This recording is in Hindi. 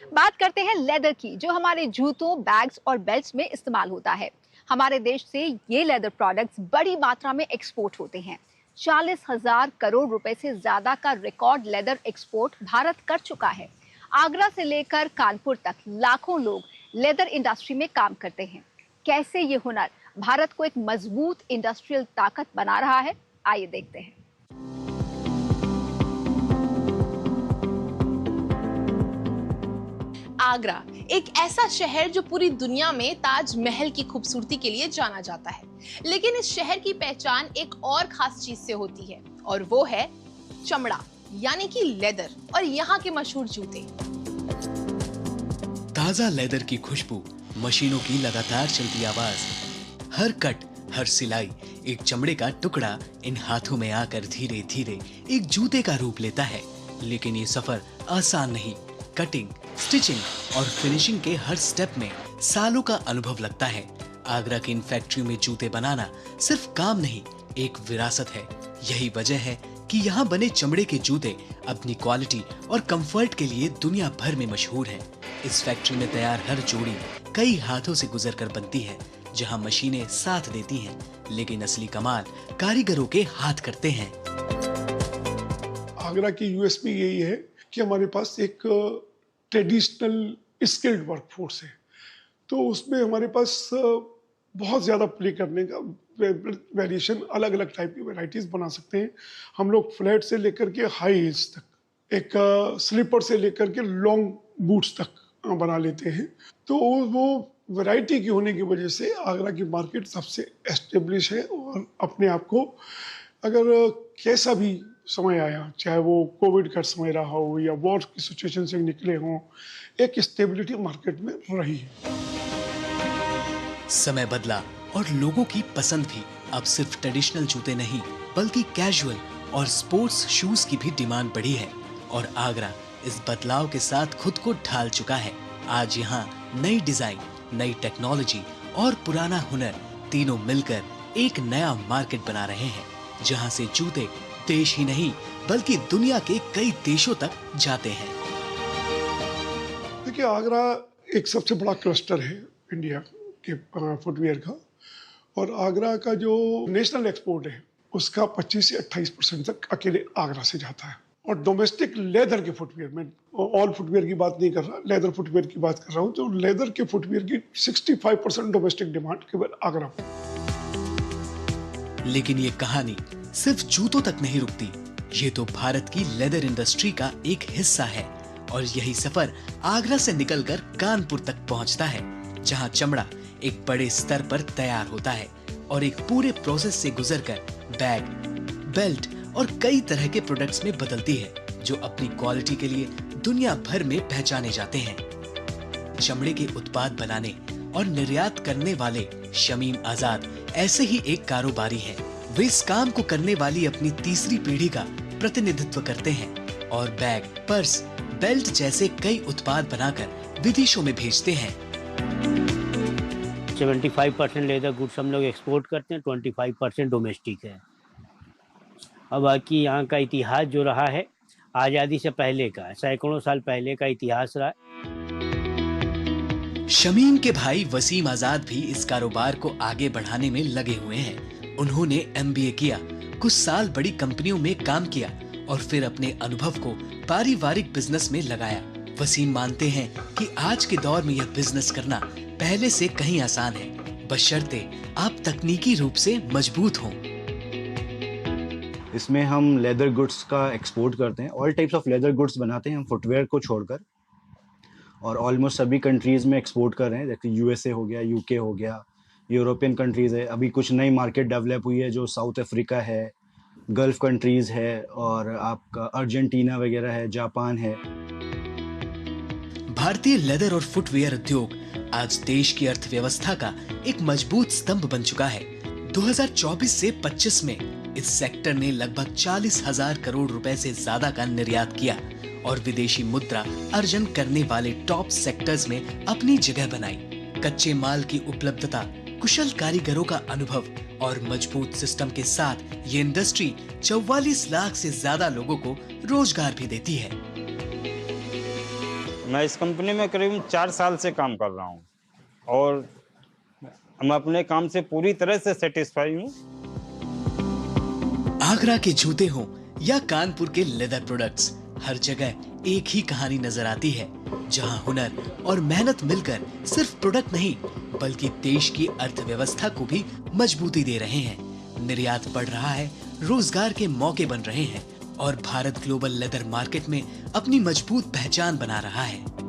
बात करते हैं लेदर की, जो हमारे जूतों, बैग्स और बेल्ट्स में इस्तेमाल होता है। हमारे देश से ये लेदर प्रोडक्ट्स बड़ी मात्रा में एक्सपोर्ट होते हैं। 40,000 करोड़ रुपए से ज्यादा का रिकॉर्ड लेदर एक्सपोर्ट भारत कर चुका है। आगरा से लेकर कानपुर तक लाखों लोग लेदर इंडस्ट्री में काम करते हैं। कैसे ये हुनर भारत को एक मजबूत इंडस्ट्रियल ताकत बना रहा है, आइए देखते हैं। आगरा एक ऐसा शहर जो पूरी दुनिया में ताजमहल की खूबसूरती के लिए जाना जाता है, लेकिन इस शहर की पहचान एक और खास चीज से होती है और वो है चमड़ा यानी कि लेदर और यहाँ के मशहूर जूते। ताजा लेदर की खुशबू, मशीनों की लगातार चलती आवाज, हर कट, हर सिलाई, एक चमड़े का टुकड़ा इन हाथों में आकर धीरे धीरे एक जूते का रूप लेता है। लेकिन ये सफर आसान नहीं। कटिंग, स्टिचिंग और फिनिशिंग के हर स्टेप में सालों का अनुभव लगता है। आगरा की इन फैक्ट्री में जूते बनाना सिर्फ काम नहीं, एक विरासत है। यही वजह है कि यहाँ बने चमड़े के जूते अपनी क्वालिटी और कंफर्ट के लिए दुनिया भर में मशहूर है। इस फैक्ट्री में तैयार हर जोड़ी कई हाथों से गुजरकर बनती है, जहाँ मशीनें साथ देती हैं, लेकिन असली कमाल कारीगरों के हाथ करते हैं। आगरा की यूएसपी यही है कि हमारे पास एक ट्रेडिशनल स्किल्ड वर्कफोर्स है, तो उसमें हमारे पास बहुत ज़्यादा प्ले करने का वेरिएशन, अलग अलग टाइप की वैरायटीज़ बना सकते हैं। हम लोग फ्लैट से लेकर के हाई हील्स तक, एक स्लीपर से लेकर के लॉन्ग बूट्स तक बना लेते हैं। तो वो वैरायटी की होने की वजह से आगरा की मार्केट सबसे एस्टेब्लिश है और अपने आप को, अगर कैसा भी समय आया, चाहे वो कोविड का समय रहा हो या वॉर की सिचुएशन से निकले हों, एक स्टेबिलिटी मार्केट में रही है। समय बदला और लोगों की पसंद भी। अब सिर्फ ट्रेडिशनल जूते नहीं, बल्कि कैजुअल और स्पोर्ट्स शूज की भी डिमांड बढ़ी है और आगरा इस बदलाव के साथ खुद को ढाल चुका है। आज यहाँ नई डिजाइन, नई टेक्नोलॉजी और पुराना हुनर तीनों मिलकर एक नया मार्केट बना रहे हैं, जहाँ से जूते देश ही नहीं बल्कि दुनिया के कई देशों तक जाते हैं। देखिए, आगरा एक सबसे बड़ा क्लस्टर है इंडिया के फुटवियर का, और आगरा का जो नेशनल एक्सपोर्ट है उसका 25 से 28% तक अकेले आगरा से जाता है। और डोमेस्टिक लेदर के फुटवियर, मैं ऑल फुटवियर की बात नहीं कर रहा, लेदर फुटवियर की बात कर रहा हूँ, तो लेदर के फुटवियर की 65% डोमेस्टिक डिमांड केवल आगरा में। लेकिन ये कहानी सिर्फ जूतों तक नहीं रुकती। ये तो भारत की लेदर इंडस्ट्री का एक हिस्सा है और यही सफर आगरा से निकलकर कानपुर तक पहुंचता है, जहां चमड़ा एक बड़े स्तर पर तैयार होता है और एक पूरे प्रोसेस से गुजरकर बैग, बेल्ट और कई तरह के प्रोडक्ट्स में बदलती है, जो अपनी क्वालिटी के लिए दुनिया भर में पहचाने जाते हैं। चमड़े के उत्पाद बनाने और निर्यात करने वाले शमीम आजाद ऐसे ही एक कारोबारी हैं। वे इस काम को करने वाली अपनी तीसरी पीढ़ी का प्रतिनिधित्व करते हैं और बैग, पर्स, बेल्ट जैसे कई उत्पाद बनाकर विदेशों में भेजते हैं। 75% लेदर गुड्स हम लोग एक्सपोर्ट करते हैं, 25% डोमेस्टिक है। अब बाकी यहाँ का इतिहास जो रहा है, आज़ादी से पहले का, सैकड़ों साल पहले का इतिहास रहा। शमीम के भाई वसीम आजाद भी इस कारोबार को आगे बढ़ाने में लगे हुए हैं। उन्होंने MBA किया, कुछ साल बड़ी कंपनियों में काम किया और फिर अपने अनुभव को पारिवारिक बिजनेस में लगाया। वसीम मानते हैं कि आज के दौर में यह बिजनेस करना पहले से कहीं आसान है, बशर्ते आप तकनीकी रूप से मजबूत हों। इसमें हम लेदर गुड्स का एक्सपोर्ट करते हैं, all types of leather goods बनाते हैं हम फुटवेयर को छोड़कर, और ऑलमोस्ट सभी कंट्रीज़ में एक्सपोर्ट कर रहे हैं, जैसे USA हो गया, UK हो गया, यूरोपियन कंट्रीज़ है। अभी कुछ नई मार्केट डेवलप हुई है जो साउथ अफ्रीका है, गल्फ कंट्रीज़ है और आपका अर्जेंटीना वगैरह है, जापान है। भारतीय लेदर और फुटवेयर उद्योग आज देश की अर्थव्यवस्था का एक मजबूत स्तंभ बन चुका है। 2024 से 25 में इस सेक्टर ने लगभग 40,000 करोड़ रुपए से ज्यादा का निर्यात किया और विदेशी मुद्रा अर्जन करने वाले टॉप सेक्टर्स में अपनी जगह बनाई। कच्चे माल की उपलब्धता, कुशल कारीगरों का अनुभव और मजबूत सिस्टम के साथ ये इंडस्ट्री 44 लाख से ज्यादा लोगों को रोजगार भी देती है। मैं इस कंपनी में करीब 4 साल से काम कर रहा हूँ और मैं अपने काम से पूरी तरह से सेटिस्फाई हूँ। आगरा के जूते हों या कानपुर के लेदर प्रोडक्ट्स, हर जगह एक ही कहानी नजर आती है, जहां हुनर और मेहनत मिलकर सिर्फ प्रोडक्ट नहीं बल्कि देश की अर्थव्यवस्था को भी मजबूती दे रहे हैं। निर्यात बढ़ रहा है, रोजगार के मौके बन रहे हैं और भारत ग्लोबल लेदर मार्केट में अपनी मजबूत पहचान बना रहा है।